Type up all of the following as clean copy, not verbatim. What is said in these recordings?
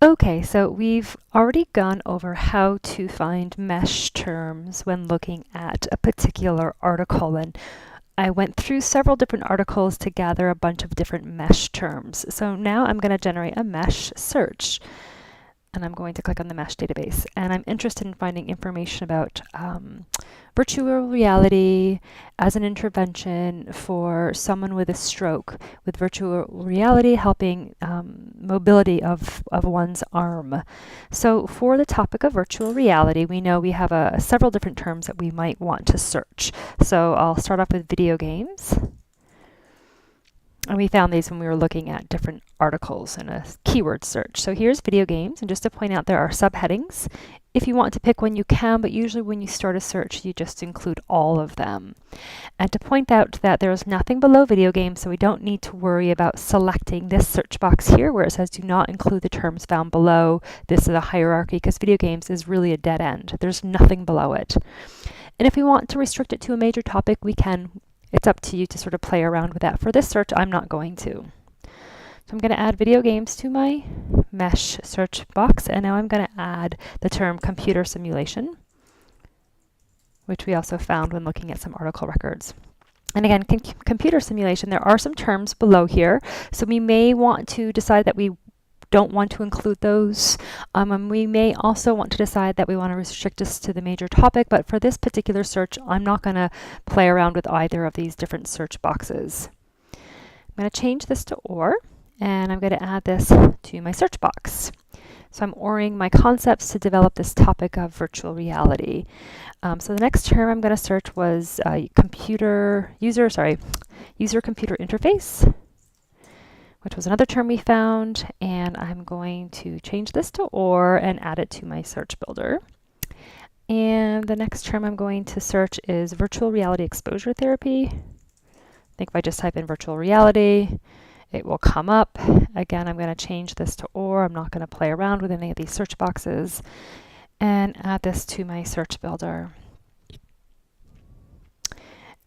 Okay, so we've already gone over how to find MeSH terms when looking at a particular article, and I went through several different articles to gather a bunch of different MeSH terms. So now I'm going to generate a MeSH search, and I'm going to click on the MeSH database, and I'm interested in finding information about virtual reality as an intervention for someone with a stroke, with virtual reality helping mobility of one's arm. So for the topic of virtual reality, we know we have several different terms that we might want to search. So I'll start off with video games. And we found these when we were looking at different articles in a keyword search. So here's video games, and just to point out, there are subheadings. If you want to pick one, you can, but usually when you start a search, you just include all of them. And to point out that there's nothing below video games, so we don't need to worry about selecting this search box here where it says do not include the terms found below. This is a hierarchy because video games is really a dead end. There's nothing below it. And if we want to restrict it to a major topic, we can. It's up to you to sort of play around with that. For this search, I'm not going to. So I'm going to add video games to my MeSH search box, and now I'm going to add the term computer simulation, which we also found when looking at some article records. And again, computer simulation, there are some terms below here, so we may want to decide that we don't want to include those. And we may also want to decide that we want to restrict this to the major topic, but for this particular search, I'm not going to play around with either of these different search boxes. I'm going to change this to OR, and I'm going to add this to my search box. So I'm ORing my concepts to develop this topic of virtual reality. So the next term I'm going to search was user computer interface, which was another term we found, and I'm going to change this to OR and add it to my search builder. And the next term I'm going to search is virtual reality exposure therapy. I think if I just type in virtual reality, it will come up. Again, I'm going to change this to OR. I'm not going to play around with any of these search boxes, and add this to my search builder.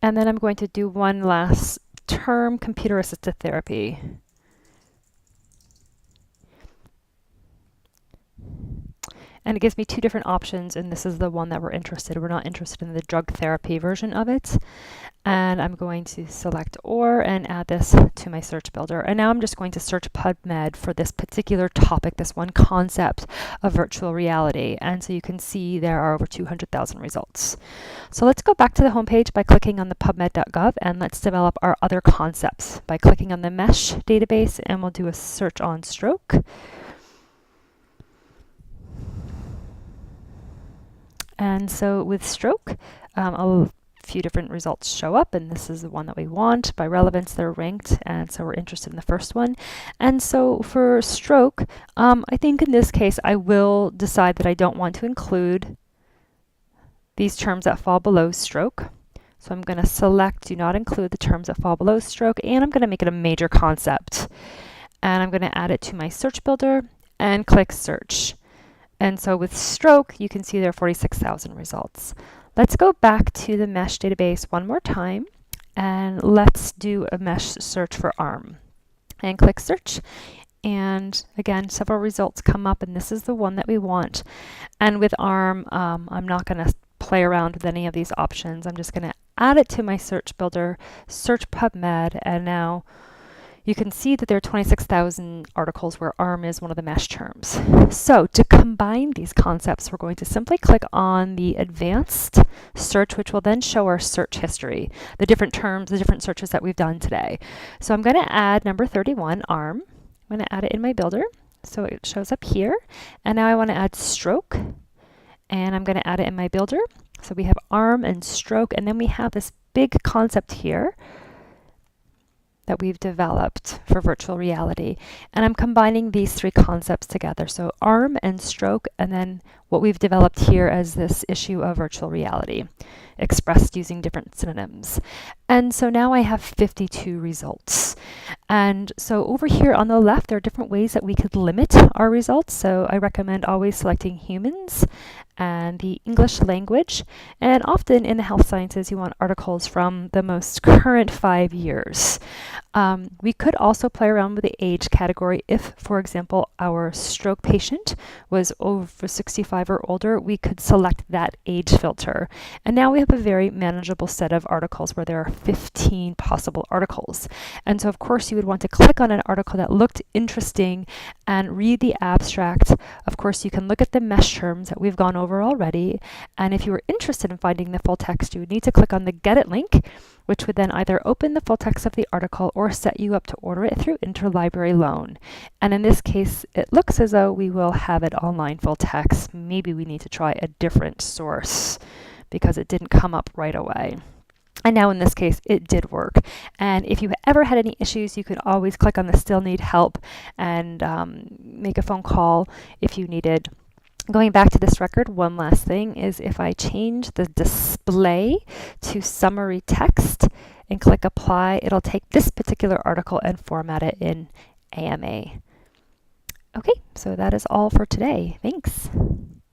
And then I'm going to do one last term, computer assisted therapy. And it gives me two different options, and this is the one that we're interested in. We're not interested in the drug therapy version of it. And I'm going to select OR and add this to my search builder. And now I'm just going to search PubMed for this particular topic, this one concept of virtual reality. And so you can see there are over 200,000 results. So let's go back to the homepage by clicking on the pubmed.gov, and let's develop our other concepts by clicking on the MeSH database, and we'll do a search on stroke. And so with stroke, a few different results show up, and this is the one that we want. By relevance, they're ranked, and so we're interested in the first one. And so for stroke, I think in this case, I will decide that I don't want to include these terms that fall below stroke. So I'm going to select do not include the terms that fall below stroke, and I'm going to make it a major concept. And I'm going to add it to my search builder and click search. And so with stroke, you can see there are 46,000 results. Let's go back to the MeSH database one more time, and let's do a MeSH search for arm. And click search. And again, several results come up, and this is the one that we want. And with arm, I'm not going to play around with any of these options. I'm just going to add it to my search builder, search PubMed, and now you can see that there are 26,000 articles where arm is one of the MeSH terms. So to combine these concepts, we're going to simply click on the advanced search, which will then show our search history, the different terms, the different searches that we've done today. So I'm going to add number 31, arm. I'm going to add it in my builder, so it shows up here. And now I want to add stroke, and I'm going to add it in my builder. So we have arm and stroke, and then we have this big concept here that we've developed for virtual reality. And I'm combining these three concepts together. So arm and stroke, and then what we've developed here as this issue of virtual reality, expressed using different synonyms. And so now I have 52 results. And so over here on the left, there are different ways that we could limit our results. So I recommend always selecting humans and the English language. And often in the health sciences, you want articles from the most current 5 years. We could also play around with the age category. If, for example, our stroke patient was over 65 or older, we could select that age filter. And now we have a very manageable set of articles where there are 15 possible articles. And so, of course, you would want to click on an article that looked interesting and read the abstract. Of course, you can look at the MeSH terms that we've gone over already. And if you were interested in finding the full text, you would need to click on the Get It link, which would then either open the full text of the article or set you up to order it through interlibrary loan. And in this case, it looks as though we will have it online full text. Maybe we need to try a different source because it didn't come up right away. And now in this case, it did work. And if you ever had any issues, you could always click on the Still Need Help and make a phone call if you needed. Going back to this record, one last thing is if I change the display to summary text and click apply, it'll take this particular article and format it in AMA. Okay, so that is all for today. Thanks.